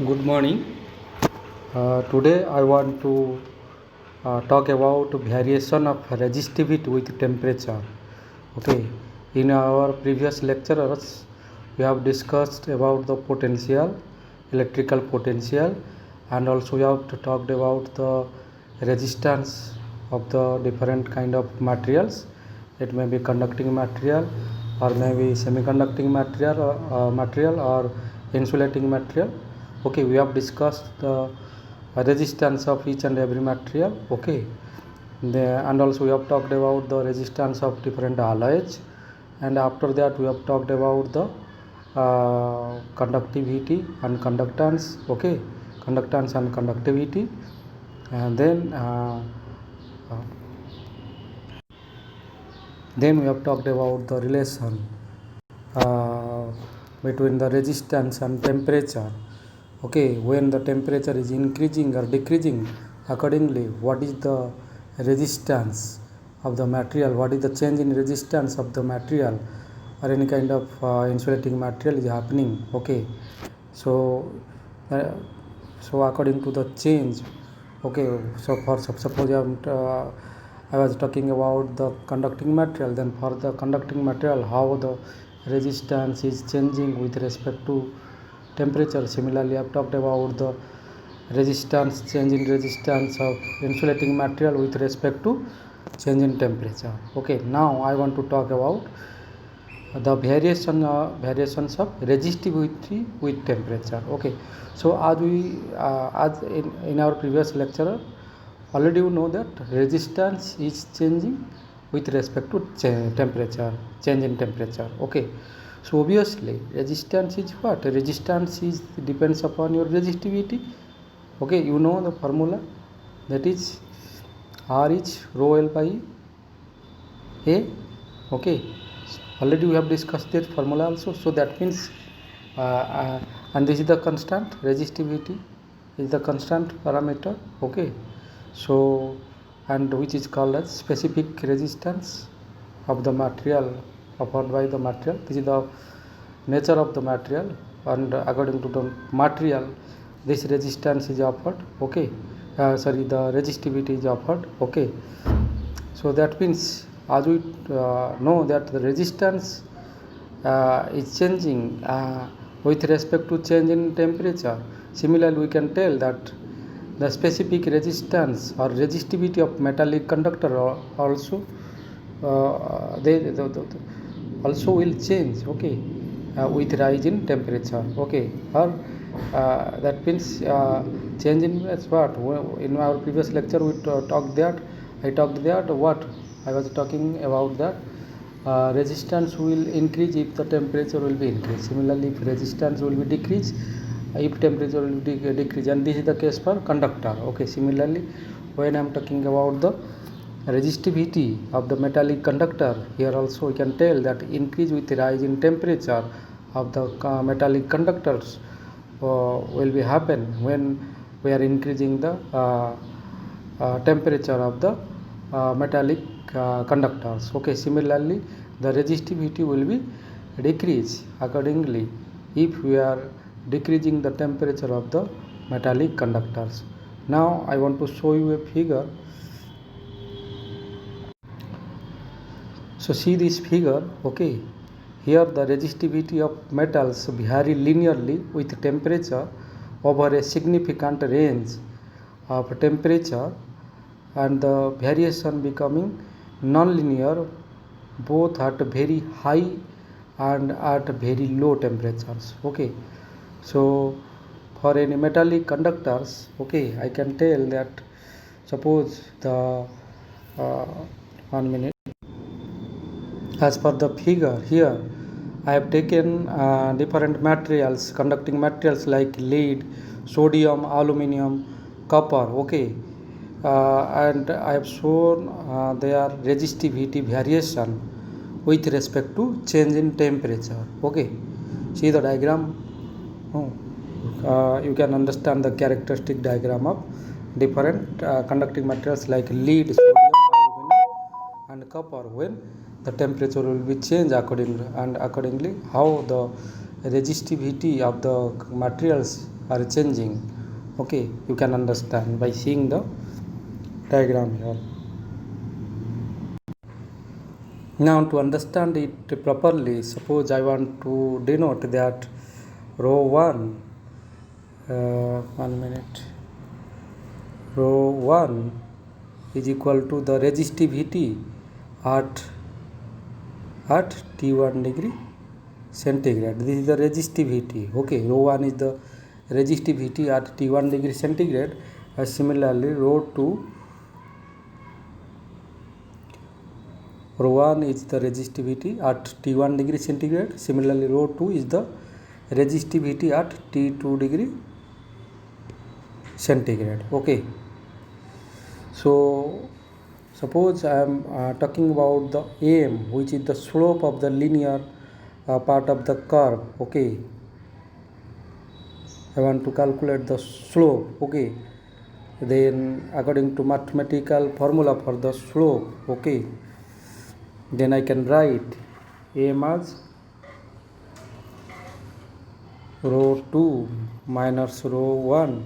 Good morning. Today I want to talk about variation of resistivity with temperature. Okay. In our previous lectures, we have discussed about the potential, electrical potential, and also we have talked about the resistance of the different kind of materials. It may be conducting material, or maybe semiconducting material or insulating material. Okay, we have discussed the resistance of each and every material. Okay, and also we have talked about the resistance of different alloys, and after that we have talked about the conductivity and conductance. Okay, conductance and conductivity, and then we have talked about the relation uh, between the resistance and temperature. Okay, when the temperature is increasing or decreasing, accordingly what is the resistance of the material, what is the change in resistance of the material or any kind of insulating material is happening. Okay, so uh, so according to the change. Okay, so suppose I was talking about the conducting material, then for the conducting material how the resistance is changing with respect to temperature. Similarly, I have talked about the resistance, change in resistance of insulating material with respect to change in temperature. Okay, now I want to talk about the variations of resistivity with temperature. Okay, so as in our previous lecture already you know that resistance is changing with respect to temperature, change in temperature. Okay, so obviously resistance is what? Resistance is depends upon your resistivity. Okay, you know the formula, that is R is rho L by A. Okay, already we have discussed that formula also. So that means and this is the constant, resistivity is the constant parameter. Okay, so and which is called as specific resistance of the material offered by the material. This is the nature of the material, and according to the material this resistance is offered. Okay, the resistivity is offered. Okay, so that means as we know that the resistance is changing with respect to change in temperature. Similarly, we can tell that the specific resistance or resistivity of metallic conductor also also will change. Okay, with rise in temperature. Okay, or that means change in what? In our previous lecture we talked that what I was talking about that resistance will increase if the temperature will be increased. Similarly, if resistance will be decreased if temperature will be decrease, and this is the case for conductor. Okay, similarly when I am talking about the resistivity of the metallic conductor, here also we can tell that increase with rise in temperature of the metallic conductors will be happen when we are increasing the temperature of the metallic conductors. Okay, similarly the resistivity will be decrease accordingly if we are decreasing the temperature of the metallic conductors. Now I want to show you a figure. So see this figure. Okay, here the resistivity of metals vary linearly with temperature over a significant range of temperature, and the variation becoming non-linear both at very high and at very low temperatures. Okay, so for any metallic conductors, okay, I can tell that suppose the uh, 1 minute. As per the figure here, I have taken different materials, conducting materials like lead, sodium, aluminum, copper. Okay, and I have shown their resistivity variation with respect to change in temperature. Okay, see the diagram. Oh, you can understand the characteristic diagram of different conducting materials like lead, sodium, aluminum, and copper when the temperature will be changed accordingly, and accordingly how the resistivity of the materials are changing. Okay, you can understand by seeing the diagram here. Now to understand it properly, suppose I want to denote that rho 1, 1 minute, rho 1 is equal to the resistivity at T1 degree centigrade. This is the resistivity. Okay, rho 1 is the resistivity at T1 degree centigrade. Similarly, rho 1 is the resistivity at T1 degree centigrade. Similarly, rho 2 is the resistivity at T2 degree centigrade. Okay, so suppose I am talking about the m, which is the slope of the linear part of the curve. Okay, I want to calculate the slope. Okay, then according to mathematical formula for the slope, okay, then I can write m as rho 2 minus rho 1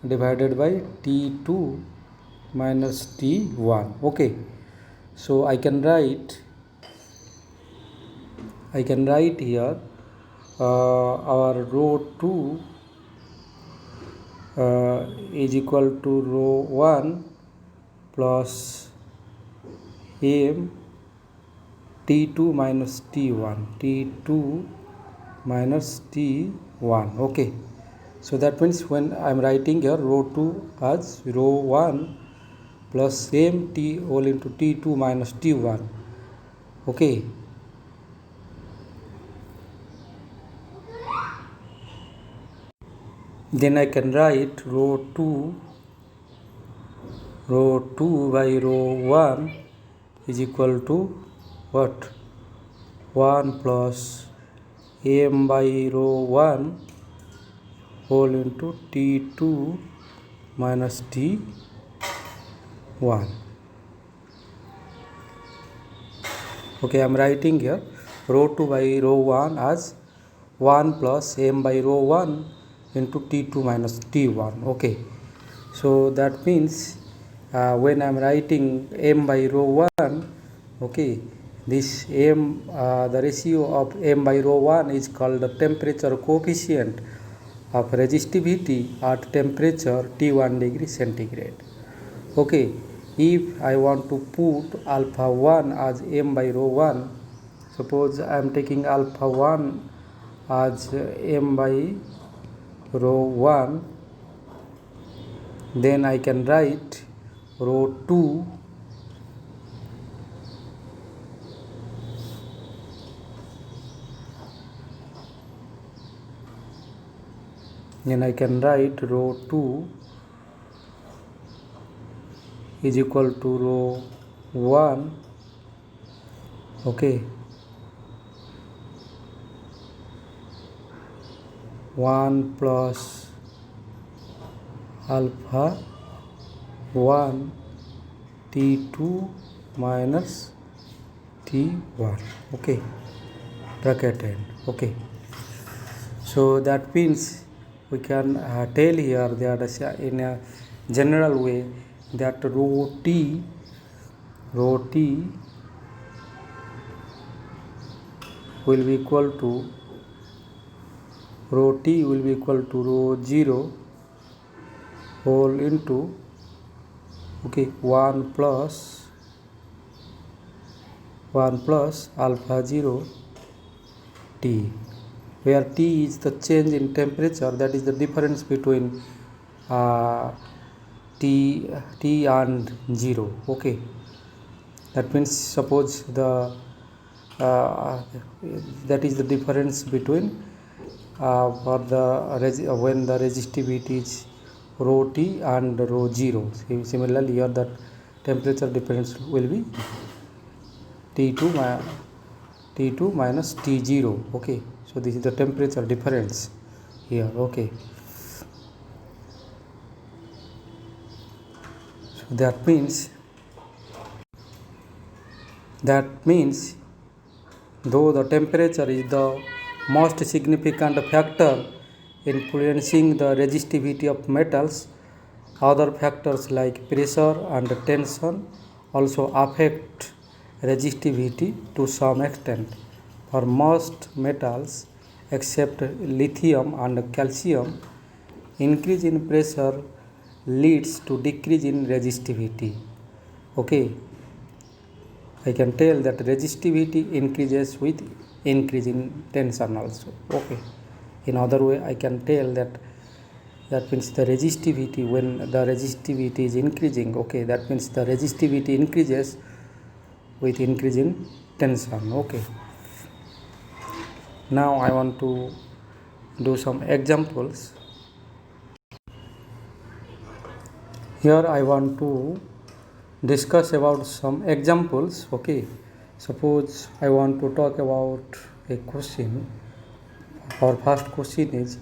divided by T2 minus T1. Okay, so I can write here our rho 2 is equal to rho 1 plus m T2 minus T1 minus T1. Okay, so that means when I am writing here rho 2 as rho 1 plus m T whole into T2 minus T1. Okay, then I can write rho 2 by rho 1 is equal to what? 1 plus m by rho 1 whole into T2 minus T1. Okay, I am writing here rho 2 by rho 1 as 1 plus m by rho 1 into T2 minus T1. Okay, so that means when I am writing m by rho 1, okay, this m, the ratio of m by rho 1 is called the temperature coefficient of resistivity at temperature T1 degree centigrade. Okay, if I want to put alpha 1 as m by rho 1, suppose I am taking alpha 1 as m by rho 1, then I can write rho 2 then I can write rho 2 is equal to rho 1, okay, 1 plus alpha 1 T2 minus T1. Okay, bracket end. Okay, so that means we can tell here that in a general way that rho t will be equal to rho 0 whole into, okay, 1 plus alpha 0 t, where T is the change in temperature, that is the difference between T and 0. Okay, that means suppose the that is the difference between for the when the resistivity is rho T and rho 0. Similarly here the temperature difference will be T2 minus T0. Okay, so this is the temperature difference here. Okay, so that means though the temperature is the most significant factor influencing the resistivity of metals. Other factors like pressure and tension also affect resistivity to some extent. For most metals except lithium and calcium, increase in pressure leads to decrease in resistivity. Okay, I can tell that resistivity increases with increase in tension also. Okay, in other way I can tell that means the resistivity, when the resistivity is increasing, okay, that means the resistivity increases with increase in tension. Okay, now I want to do some examples. Here I want to discuss about some examples. Okay, suppose I want to talk about a question. Our first question is,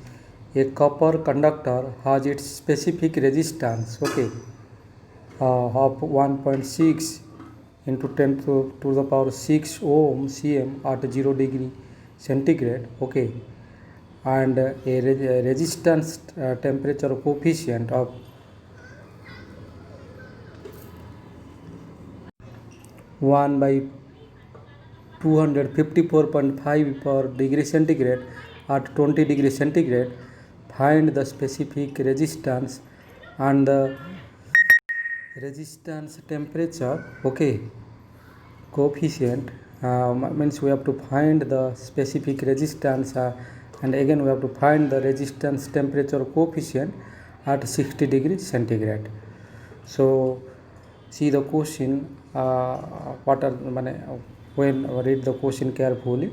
a copper conductor has its specific resistance, okay, of 1.6 into 10 to the power 6 ohm cm at 0 degree centigrade, okay, and a resistance temperature coefficient of 1 by 254.5 per degree centigrade at 20 degree centigrade. Find the specific resistance and the resistance temperature, okay, coefficient. Means we have to find the specific resistance and again we have to find the resistance temperature coefficient at 60 degree centigrade. So see the question, what are when read the question carefully,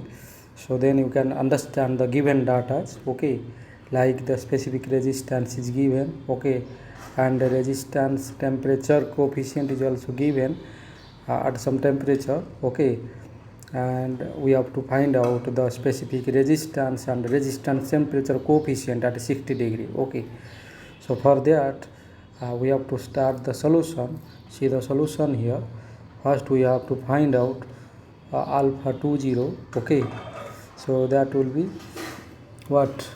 so then you can understand the given data, okay, like the specific resistance is given, okay, and the resistance temperature coefficient is also given at some temperature, okay, and we have to find out the specific resistance and resistance temperature coefficient at 60 degree, okay. So for that we have to start the solution. See the solution here. First we have to find out alpha 20, okay, so that will be what,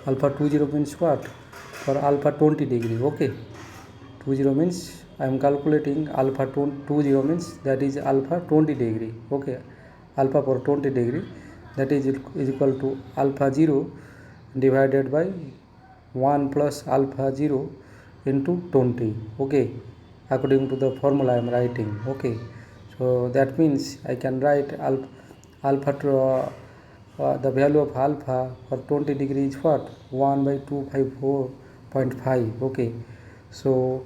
alpha 20 means what, for alpha 20 degree, okay, 20 means I am calculating alpha 20 means that is alpha 20 degree, okay, alpha for 20 degree, that is equal to alpha 0 divided by 1 plus alpha 0 into 20, okay, according to the formula I am writing, okay. So that means I can write alpha to, the value of alpha for 20 degree is what, 1 by 254.5, okay. So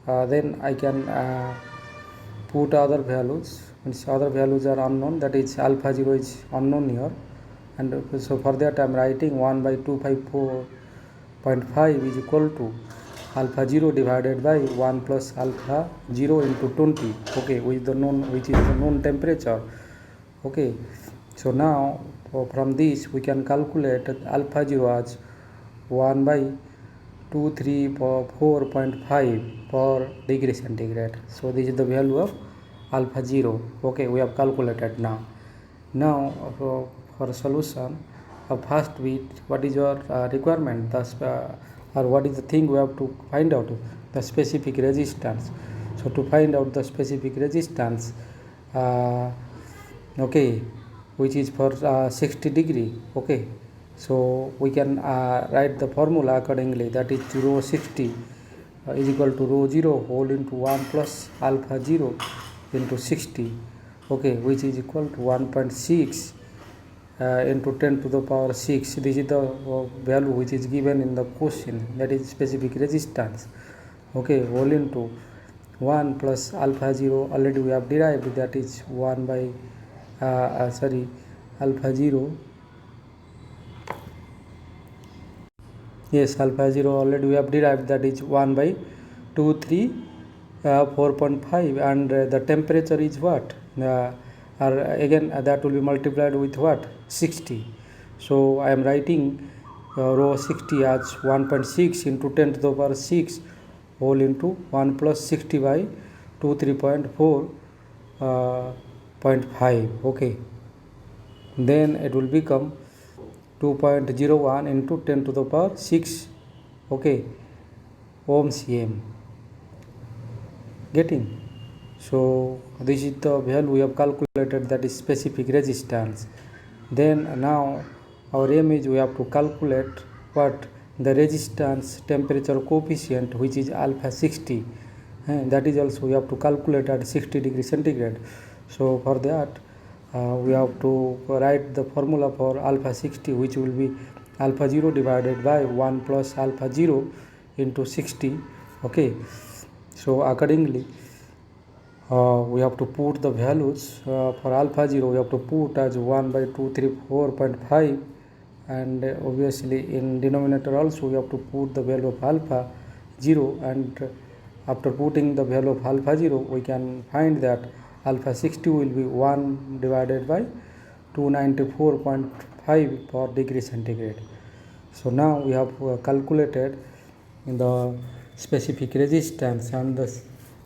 then I can put other values, means other values are unknown, that is alpha 0 is unknown here, and so for that I am writing 1 by 254.5 is equal to alpha 0 divided by 1 plus alpha 0 into 20, okay, which is the known temperature, okay. So now from this we can calculate alpha 0 as 1 by 234.5 per degree centigrade. So this is the value of alpha 0, okay, we have calculated now. Now for solution, first bit, what is your requirement, or what is the thing we have to find out, the specific resistance. So to find out the specific resistance, okay, which is for 60 degree, okay, so we can write the formula accordingly, that is rho 60 is equal to rho 0 whole into 1 plus alpha 0 into 60, okay, which is equal to 1.6 into 10 to the power 6. This is the value which is given in the question, that is specific resistance, okay, whole into 1 plus alpha 0 already we have derived, that is 1 by alpha 0, yes, alpha 0 already we have derived, that is 1 by 234.5, and the temperature is what, or again that will be multiplied with what, 60. So I am writing rho 60 as 1.6 into 10 to the power 6 whole into 1 plus 60 by 23.4.5, okay. Then it will become 2.01 into 10 to the power 6, okay, ohm cm. Getting? So this is the value we have calculated, that is specific resistance. Then now our aim is we have to calculate what the resistance temperature coefficient, which is alpha 60, and that is also we have to calculate at 60 degrees centigrade. So for that we have to write the formula for alpha 60, which will be alpha 0 divided by 1 plus alpha 0 into 60, okay. So accordingly we have to put the values for alpha 0. We have to put as 1 by 234.5, and obviously in denominator also we have to put the value of alpha 0, and after putting the value of alpha 0 we can find that alpha 60 will be 1 divided by 294.5 per degree centigrade. So now we have calculated the specific resistance and the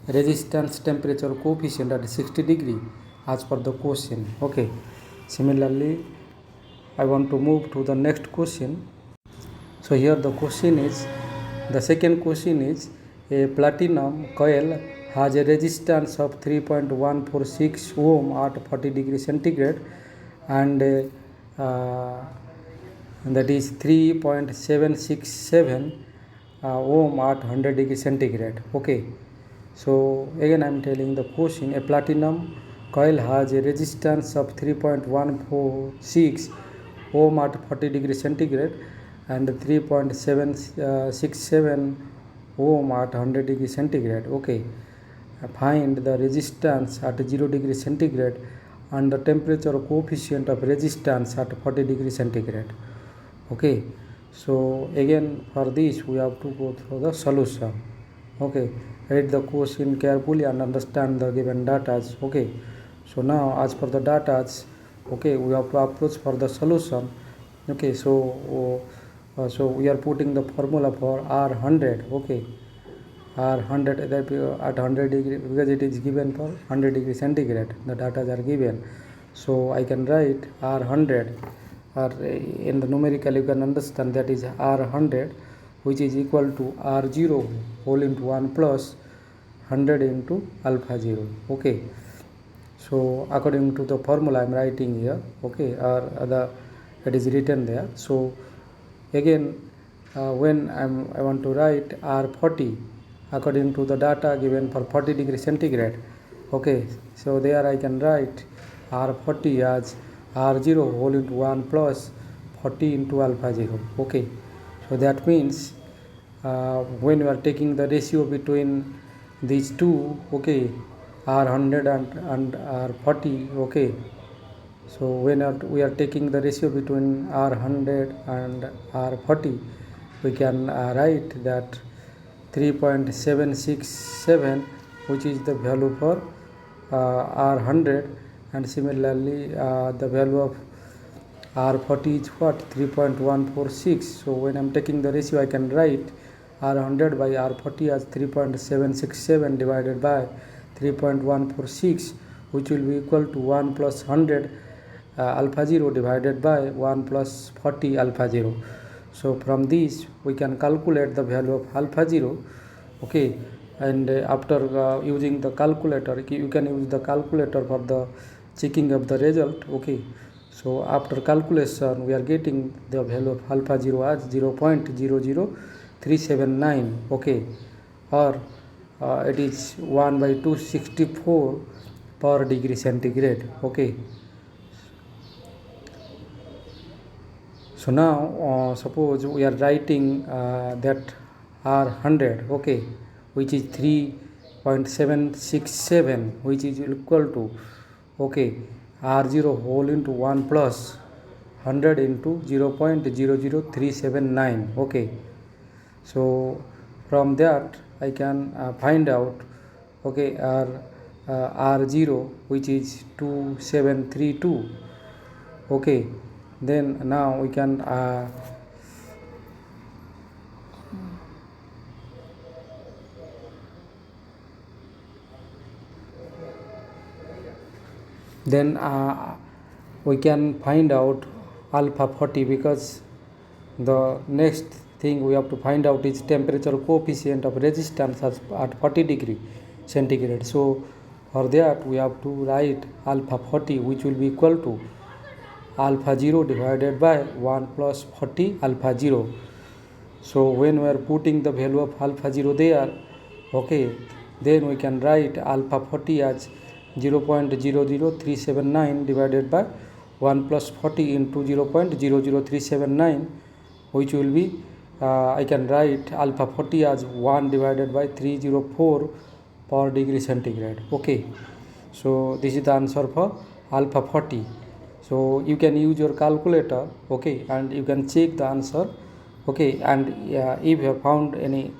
resistance temperature coefficient at 60 degree as per the question, okay. Similarly, I want to move to the next question. So here the question is, the second question is, a platinum coil has a resistance of 3.146 ohm at 40 degree centigrade, and that is 3.767 ohm at 100 degree centigrade, okay. So again I am telling the question, a platinum coil has a resistance of 3.146 ohm at 40 degree centigrade and 3.767 ohm at 100 degree centigrade, okay. Find the resistance at 0 degree centigrade and the temperature coefficient of resistance at 40 degree centigrade, okay. So again for this we have to go through the solution, okay. Read the question carefully and understand the given data, okay. So now as per the data, okay, we have to approach for the solution, okay. So we are putting the formula for R100, okay. R100 that at 100 degree, because it is given for 100 degree centigrade, the data are given. So I can write R100, or in the numerical you can understand that is R100, which is equal to R0 whole into 1 plus 100 into alpha 0, okay. So according to the formula I am writing here, okay, or it is written there. So again when I want to write R40 according to the data given for 40 degree centigrade, okay. So there I can write R40 as R0 whole into 1 plus 40 into alpha 0, okay. So that means when you are taking the ratio between these two, okay, R100 and R40, okay. So when we are taking the ratio between R100 and R40, we can write that 3.767, which is the value for R100, and similarly the value of R40 is what, 3.146. So when I am taking the ratio I can write R100 by R40 as 3.767 divided by 3.146, which will be equal to 1 plus 100 alpha 0 divided by 1 plus 40 alpha 0. So from this we can calculate the value of alpha 0, okay. And after using the calculator, you can use the calculator for the checking of the result, okay. So after calculation we are getting the value of alpha 0 as 0.00379, okay, or it is 1 by 264 per degree centigrade, okay. So now suppose we are writing that R100, okay, which is 3.767, which is equal to, okay, R0 whole into 1 plus 100 into 0.00379, okay. So from that I can find out, okay, R0, which is 2732, okay. Then now we can we can find out alpha 40, because the next thing we have to find out is temperature coefficient of resistance at 40 degree centigrade. So for that we have to write alpha 40, which will be equal to alpha 0 divided by 1 plus 40 alpha 0. So when we are putting the value of alpha 0 there, okay, then we can write alpha 40 as 0.00379 divided by 1 plus 40 into 0.00379, which will be I can write alpha 40 as 1 divided by 304 per degree centigrade. Okay, so this is the answer for alpha 40. So you can use your calculator, okay, and you can check the answer, okay, and if you have found any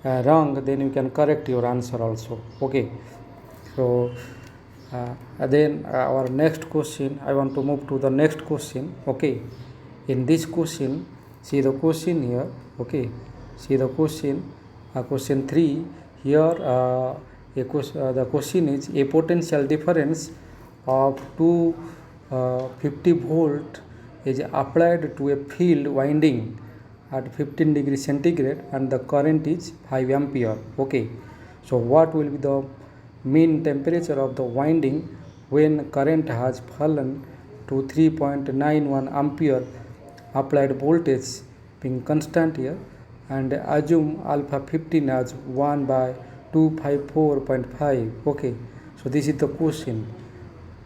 wrong, then you can correct your answer also. Okay, so then our next question, I want to move to the next question. Okay, in this question, see the question here. Okay, see the question, question 3 here. The question is a potential difference of 250 volt is applied to a field winding at 15 degree centigrade and the current is 5 ampere. Okay, so what will be the mean temperature of the winding when current has fallen to 3.91 ampere, applied voltage being constant here, and assume alpha 15 as 1 by 254.5. Okay, so this is the question.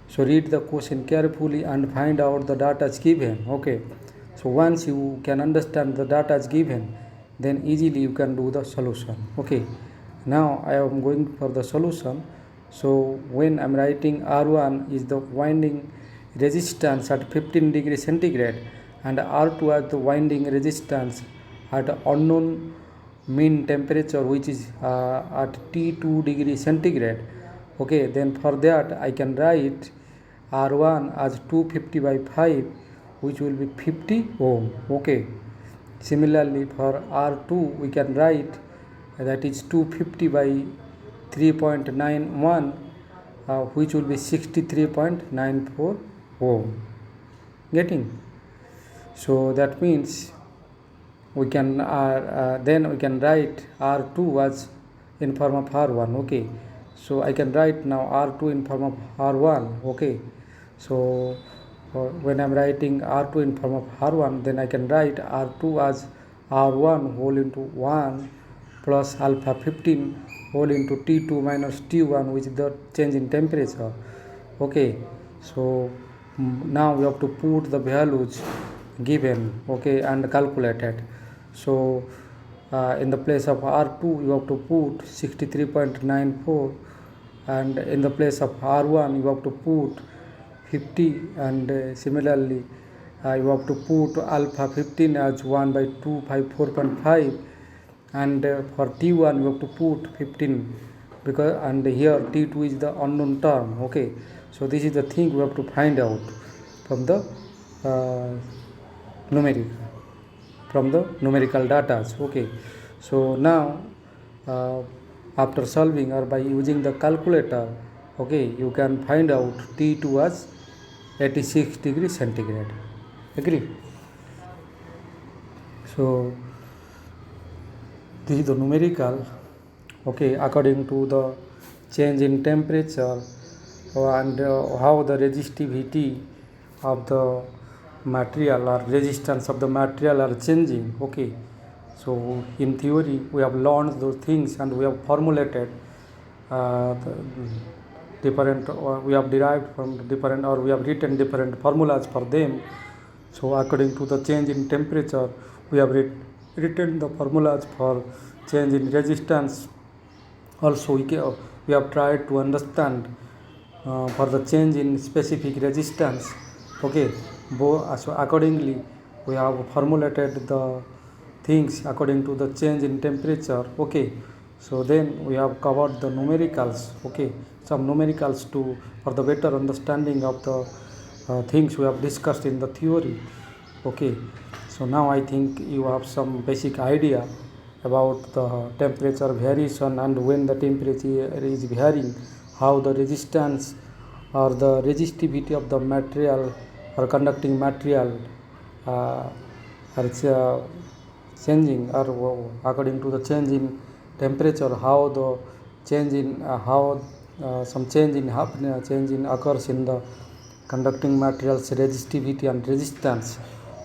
So read the question carefully and find out the data is given. Okay, so once you can understand the data is given, then easily you can do the solution. Okay, now I am going for the solution. So when I am writing R1 is the winding resistance at 15 degree centigrade and R2 as the winding resistance at unknown mean temperature, which is at T2 degree centigrade. Okay, then for that I can write R1 as 250 by 5, which will be 50 ohm. Okay, similarly for R2 we can write that is 250 by 3.91, which will be 63.94 ohm. Getting? So that means we can then we can write R2 as in form of R1. Okay, so I can write now R2 in form of R1. Okay, so when I'm writing R2 in form of R1, then I can write R2 as R1 whole into 1 plus alpha 15 whole into T2 minus T1, which is the change in temperature. Okay, so now we have to put the values given, okay, and calculated. So in the place of R2 you have to put 63.94, and in the place of R1 you have to put 50, and similarly you have to put alpha 15 as 1 by 254.5, and for T1 you have to put 15, because and here T2 is the unknown term. Okay, so this is the thing we have to find out from the numerical data. Okay, so now after solving or by using the calculator, okay, you can find out T2 as 86 degree centigrade. Agree? So this is the numerical, okay, according to the change in temperature and how the resistivity of the material or resistance of the material are changing. Okay, so in theory we have learned those things and we have formulated different, or we have derived from different, or we have written different formulas for them. So according to the change in temperature we have written the formulas for change in resistance. Also we have tried to understand for the change in specific resistance. Okay, so accordingly we have formulated the things according to the change in temperature. Okay, so then we have covered the numericals. Okay, some numericals for the better understanding of the things we have discussed in the theory. Okay, so now I think you have some basic idea about the temperature variation, and when the temperature is varying, how the resistance or the resistivity of the material or conducting material uh, are changing, or according to the change in temperature, how the change in how some change in occurs in the conducting materials resistivity and resistance.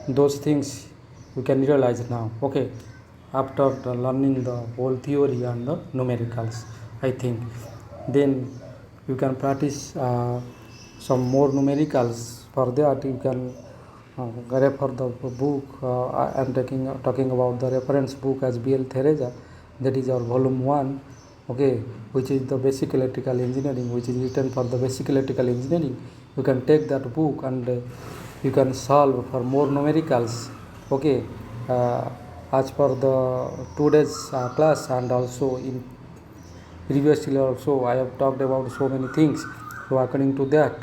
Those things you can realize now, okay, after learning the whole theory and the numericals, I think. Then you can practice some more numericals. For that you can refer the book. I am talking about the reference book as B.L. Theresa, that is our volume 1, okay, which is the basic electrical engineering, which is written for the basic electrical engineering. You can take that book and you can solve for more numericals, okay, as per the today's class. And also in previously also I have talked about so many things. So according to that,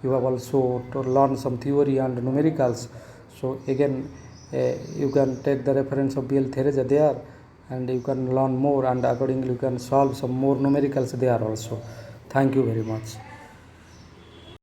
you have also to learn some theory and numericals. So again, you can take the reference of B.L. Theresa there, and you can learn more, and accordingly you can solve some more numericals there also. Thank you very much.